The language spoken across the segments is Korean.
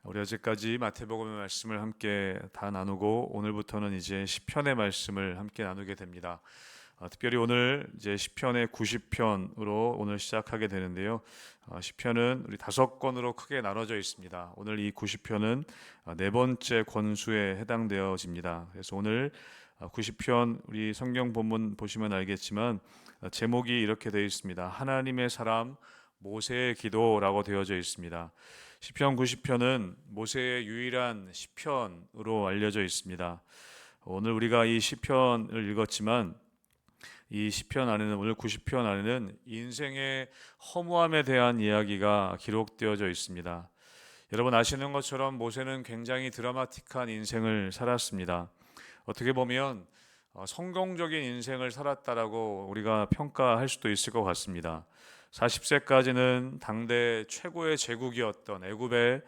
우리 어제까지 마태복음의 말씀을 함께 다 나누고 오늘부터는 이제 시편의 말씀을 함께 나누게 됩니다. 특별히 오늘 이제 시편의 90편으로 오늘 시작하게 되는데요. 시편은 우리 5권으로 크게 나눠져 있습니다. 오늘 이 90편은 네 번째 권수에 해당되어집니다. 그래서 오늘 90편 우리 성경 본문 보시면 알겠지만 제목이 이렇게 되어 있습니다. 하나님의 사람 모세의 기도라고 되어져 있습니다. 시편 90편은 모세의 유일한 시편으로 알려져 있습니다. 오늘 우리가 이 시편을 읽었지만 이 시편 안에는 오늘 90편 안에는 인생의 허무함에 대한 이야기가 기록되어져 있습니다. 여러분 아시는 것처럼 모세는 굉장히 드라마틱한 인생을 살았습니다. 어떻게 보면 성공적인 인생을 살았다라고 우리가 평가할 수도 있을 것 같습니다. 40세까지는 당대 최고의 제국이었던 애굽의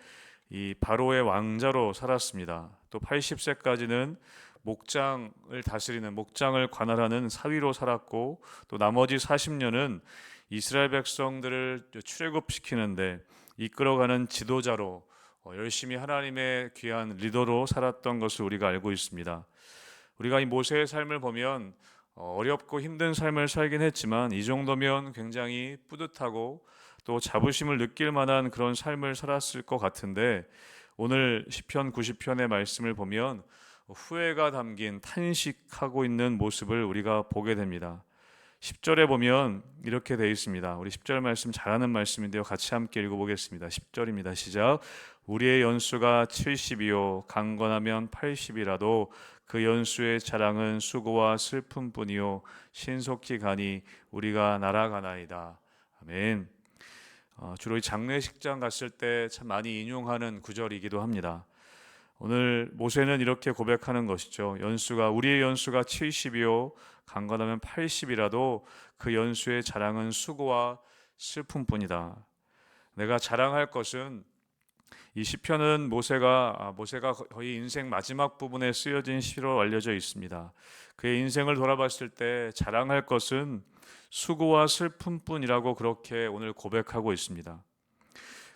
이 바로의 왕자로 살았습니다. 또 80세까지는 목장을 다스리는 목장을 관할하는 사위로 살았고 또 나머지 40년은 이스라엘 백성들을 출애굽시키는데 이끌어가는 지도자로 열심히 하나님의 귀한 리더로 살았던 것을 우리가 알고 있습니다. 우리가 이 모세의 삶을 보면 어렵고 힘든 삶을 살긴 했지만 이 정도면 굉장히 뿌듯하고 또 자부심을 느낄 만한 그런 삶을 살았을 것 같은데 오늘 시편 90편의 말씀을 보면 후회가 담긴 탄식하고 있는 모습을 우리가 보게 됩니다. 10절에 보면 이렇게 되어 있습니다. 우리 10절 말씀 잘하는 말씀인데요. 같이 함께 읽어보겠습니다. 10절입니다. 시작. 우리의 연수가 70이요 강건하면 80이라도 그 연수의 자랑은 수고와 슬픔뿐이요 신속히 가니 우리가 날아가나이다. 아멘. 주로 이 장례식장 갔을 때 참 많이 인용하는 구절이기도 합니다. 오늘 모세는 이렇게 고백하는 것이죠. 우리의 연수가 70이요 강건하면 80이라도 그 연수의 자랑은 수고와 슬픔뿐이다. 내가 자랑할 것은 이 시편은 모세가 거의 인생 마지막 부분에 쓰여진 시로 알려져 있습니다. 그의 인생을 돌아봤을 때 자랑할 것은 수고와 슬픔뿐이라고 그렇게 오늘 고백하고 있습니다.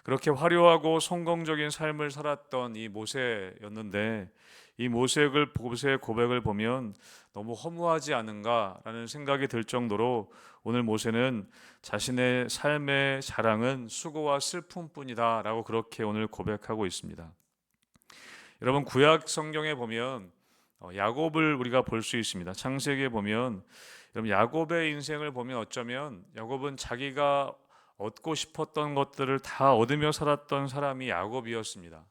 그렇게 화려하고 성공적인 삶을 살았던 이 모세였는데 이 모세의 고백을 보면 너무 허무하지 않은가라는 생각이 들 정도로 오늘 모세는 자신의 삶의 자랑은 수고와 슬픔뿐이다라고 그렇게 오늘 고백하고 있습니다. 여러분 구약 성경에 보면 야곱을 우리가 볼 수 있습니다. 창세기에 보면 여러분 야곱의 인생을 보면 어쩌면 야곱은 자기가 얻고 싶었던 것들을 다 얻으며 살았던 사람이 야곱이었습니다.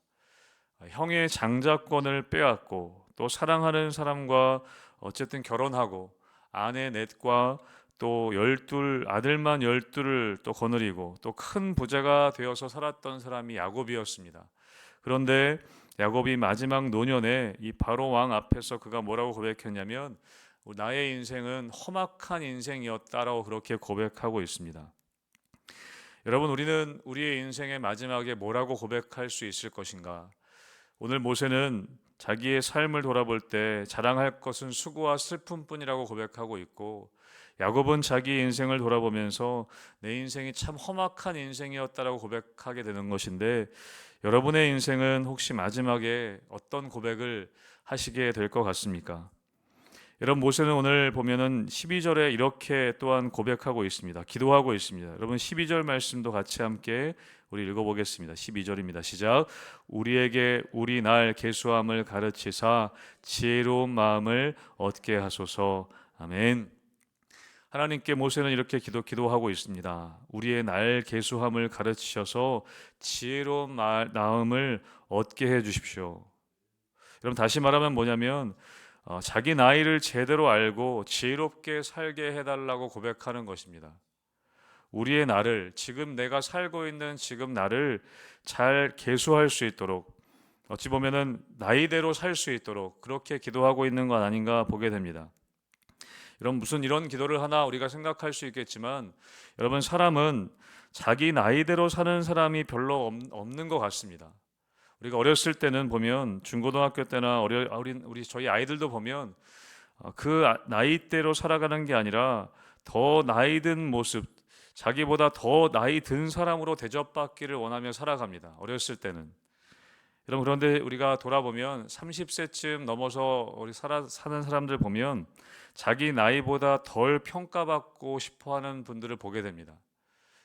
형의 장자권을 빼앗고 또 사랑하는 사람과 어쨌든 결혼하고 아내 넷과 또 12 아들만 12를 또 거느리고 또 큰 부자가 되어서 살았던 사람이 야곱이었습니다. 그런데 야곱이 마지막 노년에 이 바로 왕 앞에서 그가 뭐라고 고백했냐면 나의 인생은 험악한 인생이었다라고 그렇게 고백하고 있습니다. 여러분 우리는 우리의 인생의 마지막에 뭐라고 고백할 수 있을 것인가? 오늘 모세는 자기의 삶을 돌아볼 때 자랑할 것은 수고와 슬픔뿐이라고 고백하고 있고 야곱은 자기 인생을 돌아보면서 내 인생이 참 험악한 인생이었다라고 고백하게 되는 것인데 여러분의 인생은 혹시 마지막에 어떤 고백을 하시게 될 것 같습니까? 여러분 모세는 오늘 보면은 12절에 이렇게 또한 고백하고 있습니다. 기도하고 있습니다. 여러분 12절 말씀도 같이 함께 우리 읽어보겠습니다. 12절입니다. 시작. 우리에게 우리 날 계수함을 가르치사 지혜로운 마음을 얻게 하소서. 아멘. 하나님께 모세는 이렇게 기도하고 있습니다. 우리의 날 계수함을 가르치셔서 지혜로운 마음을 얻게 해 주십시오. 여러분 다시 말하면 뭐냐면 자기 나이를 제대로 알고 지혜롭게 살게 해달라고 고백하는 것입니다. 우리의 나를 지금 내가 살고 있는 지금 나를 잘 계수할 수 있도록 어찌 보면은 나이대로 살 수 있도록 그렇게 기도하고 있는 것 아닌가 보게 됩니다. 여러분 무슨 이런 기도를 하나 우리가 생각할 수 있겠지만 여러분 사람은 자기 나이대로 사는 사람이 별로 없는 것 같습니다. 우리가 어렸을 때는 보면 중고등학교 때나 저희 아이들도 보면 그 나이대로 살아가는 게 아니라 더 나이 든 모습, 자기보다 더 나이 든 사람으로 대접받기를 원하며 살아갑니다. 어렸을 때는. 여러분, 그런데 우리가 돌아보면 30세쯤 넘어서 사는 사람들 보면 자기 나이보다 덜 평가받고 싶어하는 분들을 보게 됩니다.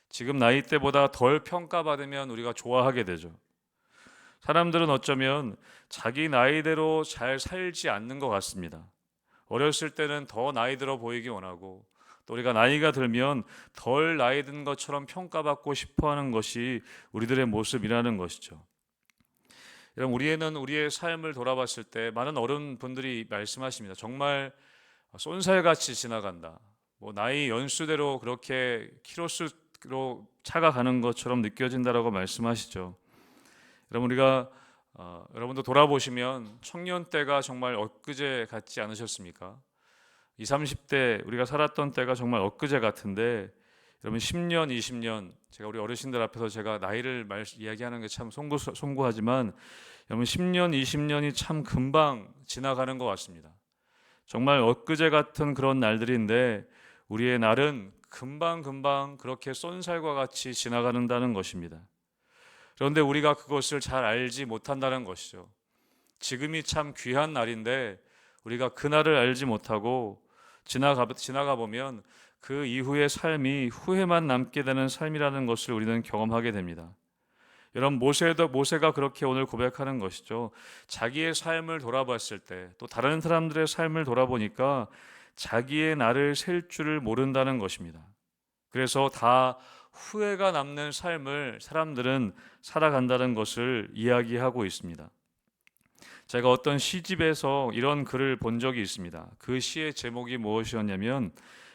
지금 나이 때보다 덜 평가받으면 우리가 좋아하게 되죠. 사람들은 어쩌면 자기 나이대로 잘 살지 않는 것 같습니다. 어렸을 때는 더 나이 들어 보이기 원하고, 또 우리가 나이가 들면 덜 나이 든 것처럼 평가받고 싶어하는 것이 우리들의 모습이라는 것이죠. 여러분, 우리의 삶을 돌아봤을 때 많은 어른분들이 말씀하십니다. 정말 쏜살같이 지나간다. 나이 연수대로 그렇게 키로수로 차가 가는 것처럼 느껴진다라고 말씀하시죠. 여러분, 여러분도 돌아보시면 청년 때가 정말 엊그제 같지 않으셨습니까? 20, 30대 우리가 살았던 때가 정말 엊그제 같은데, 여러분 10년, 20년, 제가 우리 어르신들 앞에서 제가 나이를 이야기하는 게 참 송구하지만 여러분 10년, 20년이 참 금방 지나가는 것 같습니다. 정말 엊그제 같은 그런 날들인데 우리의 날은 금방 그렇게 쏜살과 같이 지나가는다는 것입니다. 그런데 우리가 그것을 잘 알지 못한다는 것이죠. 지금이 참 귀한 날인데 우리가 그날을 알지 못하고 지나가 보면 그 이후의 삶이 후회만 남게 되는 삶이라는 것을 우리는 경험하게 됩니다. 여러분, 모세가 그렇게 오늘 고백하는 것이죠. 자기의 삶을 돌아봤을 때, 또 다른 사람들의 삶을 돌아보니까 자기의 날을 셀 줄을 모른다는 것입니다. 그래서 다 후회가 남는 삶을 사람들은 살아간다는 것을 이야기하고 있습니다. 제가 어떤 시집에서 이런 글을 본 적이 있습니다. 그 시의 제목이 무엇이었냐면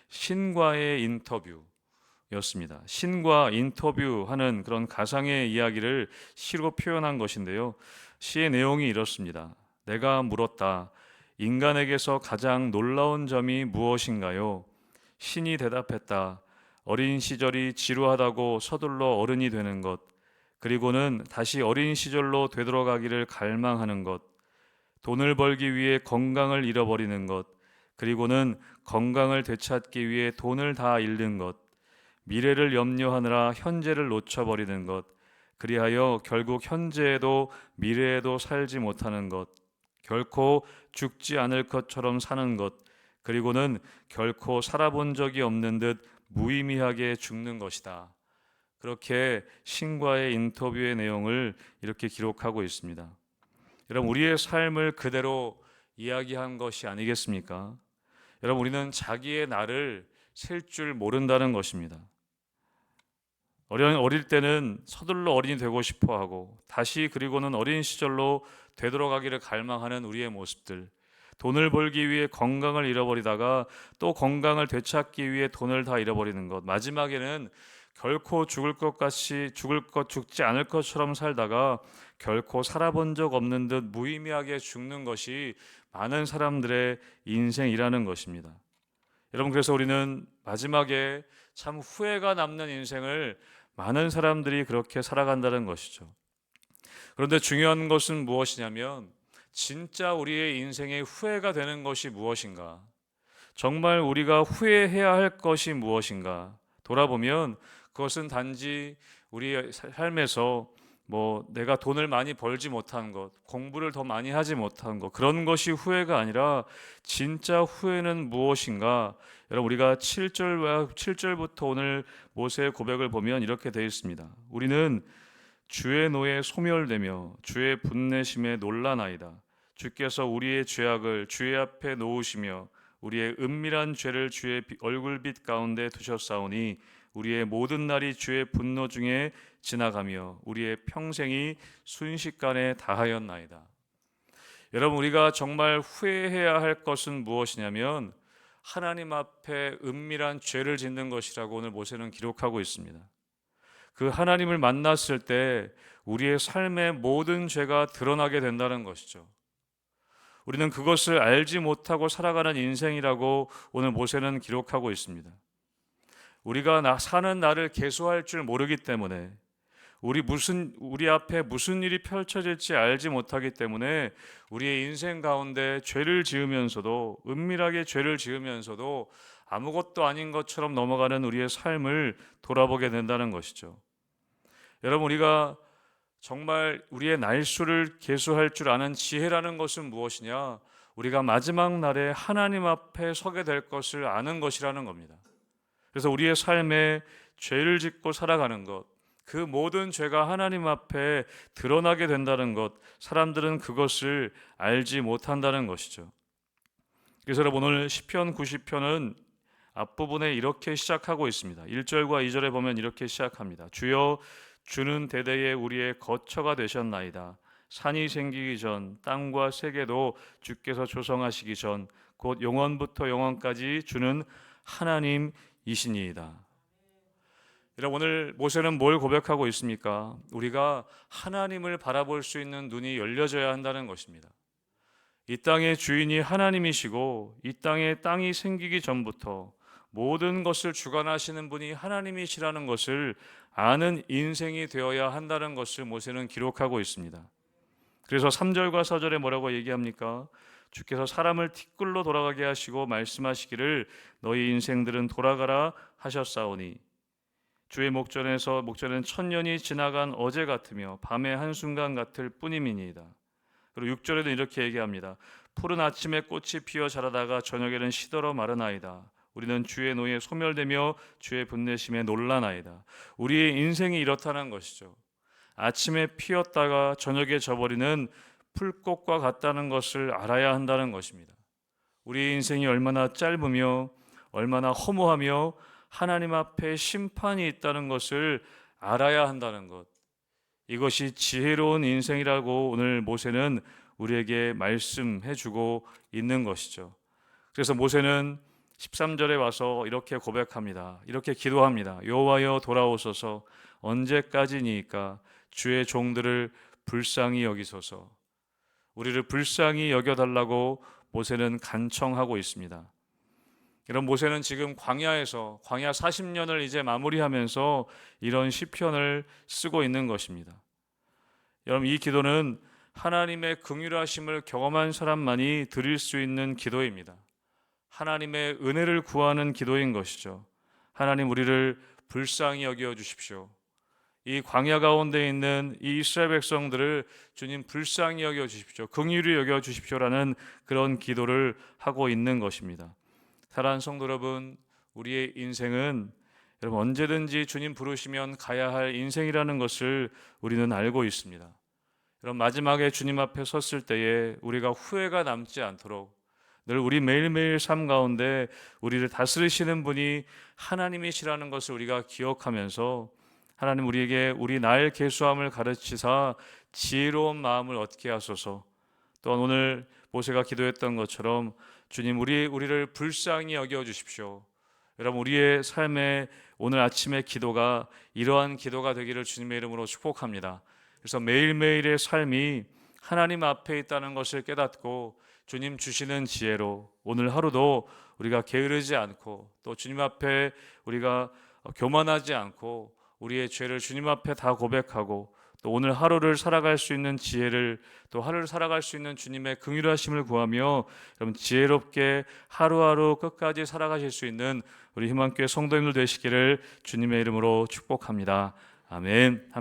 신과의 인터뷰였습니다. 신과 인터뷰하는 그런 가상의 이야기를 시로 표현한 것인데요. 시의 내용이 이렇습니다. 내가 물었다. 인간에게서 가장 놀라운 점이 무엇인가요? 신이 대답했다. 어린 시절이 지루하다고 서둘러 어른이 되는 것, 그리고는 다시 어린 시절로 되돌아가기를 갈망하는 것, 돈을 벌기 위해 건강을 잃어버리는 것, 그리고는 건강을 되찾기 위해 돈을 다 잃는 것, 미래를 염려하느라 현재를 놓쳐버리는 것, 그리하여 결국 현재에도 미래에도 살지 못하는 것, 결코 죽지 않을 것처럼 사는 것, 그리고는 결코 살아본 적이 없는 듯 무의미하게 죽는 것이다. 그렇게 신과의 인터뷰의 내용을 이렇게 기록하고 있습니다. 여러분, 우리의 삶을 그대로 이야기한 것이 아니겠습니까? 여러분, 우리는 자기의 날을 셀 줄 모른다는 것입니다. 어릴 때는 서둘러 어린이 되고 싶어 하고 그리고는 어린 시절로 되돌아가기를 갈망하는 우리의 모습들, 돈을 벌기 위해 건강을 잃어버리다가 또 건강을 되찾기 위해 돈을 다 잃어버리는 것, 마지막에는 결코 죽지 않을 것처럼 살다가 결코 살아본 적 없는 듯 무의미하게 죽는 것이 많은 사람들의 인생이라는 것입니다. 여러분, 그래서 우리는 마지막에 참 후회가 남는 인생을 많은 사람들이 그렇게 살아간다는 것이죠. 그런데 중요한 것은 무엇이냐면 진짜 우리의 인생에 후회가 되는 것이 무엇인가? 정말 우리가 후회해야 할 것이 무엇인가? 돌아보면 그것은 단지 우리의 삶에서 내가 돈을 많이 벌지 못한 것, 공부를 더 많이 하지 못한 것, 그런 것이 후회가 아니라 진짜 후회는 무엇인가? 여러분, 우리가 7절부터 오늘 모세의 고백을 보면 이렇게 되어 있습니다. 우리는 주의 노에 소멸되며 주의 분내심에 놀라나이다. 주께서 우리의 죄악을 주의 앞에 놓으시며 우리의 은밀한 죄를 주의 얼굴빛 가운데 두셨사오니 우리의 모든 날이 주의 분노 중에 지나가며 우리의 평생이 순식간에 다하였나이다. 여러분, 우리가 정말 후회해야 할 것은 무엇이냐면 하나님 앞에 은밀한 죄를 짓는 것이라고 오늘 모세는 기록하고 있습니다. 그 하나님을 만났을 때 우리의 삶의 모든 죄가 드러나게 된다는 것이죠. 우리는 그것을 알지 못하고 살아가는 인생이라고 오늘 모세는 기록하고 있습니다. 우리가 사는 날을 계수할 줄 모르기 때문에 우리 앞에 무슨 일이 펼쳐질지 알지 못하기 때문에 우리의 인생 가운데 죄를 지으면서도 은밀하게 죄를 지으면서도 아무것도 아닌 것처럼 넘어가는 우리의 삶을 돌아보게 된다는 것이죠. 여러분, 우리가 정말 우리의 날수를 계수할 줄 아는 지혜라는 것은 무엇이냐? 우리가 마지막 날에 하나님 앞에 서게 될 것을 아는 것이라는 겁니다. 그래서 우리의 삶에 죄를 짓고 살아가는 것, 그 모든 죄가 하나님 앞에 드러나게 된다는 것, 사람들은 그것을 알지 못한다는 것이죠. 그래서 여러분, 오늘 시편 90편은 앞부분에 이렇게 시작하고 있습니다. 1절과 2절에 보면 이렇게 시작합니다. 주여, 주는 대대에 우리의 거처가 되셨나이다. 산이 생기기 전, 땅과 세계도 주께서 조성하시기 전, 곧 영원부터 영원까지 주는 하나님이시니이다. 여러분, 오늘 모세는 뭘 고백하고 있습니까? 우리가 하나님을 바라볼 수 있는 눈이 열려져야 한다는 것입니다. 이 땅의 주인이 하나님이시고 이 땅이 생기기 전부터 모든 것을 주관하시는 분이 하나님이시라는 것을 아는 인생이 되어야 한다는 것을 모세는 기록하고 있습니다. 그래서 3절과 4절에 뭐라고 얘기합니까? 주께서 사람을 티끌로 돌아가게 하시고 말씀하시기를 너희 인생들은 돌아가라 하셨사오니 주의 목전은 1000년이 지나간 어제 같으며 밤의 한순간 같을 뿐임이니이다. 그리고 6절에도 이렇게 얘기합니다. 푸른 아침에 꽃이 피어 자라다가 저녁에는 시들어 마르나이다. 우리는 주의 노에 소멸되며 주의 분내심에 놀라나이다. 우리의 인생이 이렇다는 것이죠. 아침에 피었다가 저녁에 져버리는 풀꽃과 같다는 것을 알아야 한다는 것입니다. 우리의 인생이 얼마나 짧으며 얼마나 허무하며 하나님 앞에 심판이 있다는 것을 알아야 한다는 것, 이것이 지혜로운 인생이라고 오늘 모세는 우리에게 말씀해주고 있는 것이죠. 그래서 모세는 13절에 와서 이렇게 고백합니다. 이렇게 기도합니다. 여호와여 돌아오소서. 언제까지니까 주의 종들을 불쌍히 여기소서. 우리를 불쌍히 여겨달라고 모세는 간청하고 있습니다. 이런 모세는 지금 광야에서 광야 40년을 이제 마무리하면서 이런 시편을 쓰고 있는 것입니다. 여러분, 이 기도는 하나님의 긍휼하심을 경험한 사람만이 드릴 수 있는 기도입니다. 하나님의 은혜를 구하는 기도인 것이죠. 하나님, 우리를 불쌍히 여겨 주십시오. 이 광야 가운데 있는 이 이스라엘 백성들을 주님 불쌍히 여겨 주십시오. 긍휼히 여겨 주십시오라는 그런 기도를 하고 있는 것입니다. 사랑하는 성도 여러분, 우리의 인생은 여러분 언제든지 주님 부르시면 가야 할 인생이라는 것을 우리는 알고 있습니다. 여러분, 마지막에 주님 앞에 섰을 때에 우리가 후회가 남지 않도록 늘 우리 매일매일 삶 가운데 우리를 다스리시는 분이 하나님이시라는 것을 우리가 기억하면서 하나님, 우리에게 우리 날 계수함을 가르치사 지혜로운 마음을 얻게 하소서. 또한 오늘 모세가 기도했던 것처럼 주님, 우리를 불쌍히 여겨 주십시오. 여러분, 우리의 삶에 오늘 아침의 기도가 이러한 기도가 되기를 주님의 이름으로 축복합니다. 그래서 매일매일의 삶이 하나님 앞에 있다는 것을 깨닫고 주님 주시는 지혜로 오늘 하루도 우리가 게으르지 않고 또 주님 앞에 우리가 교만하지 않고 우리의 죄를 주님 앞에 다 고백하고 또 오늘 하루를 살아갈 수 있는 지혜를, 또 하루를 살아갈 수 있는 주님의 긍휼하심을 구하며 여러분 지혜롭게 하루하루 끝까지 살아가실 수 있는 우리 희망교회 성도님들 되시기를 주님의 이름으로 축복합니다. 아멘.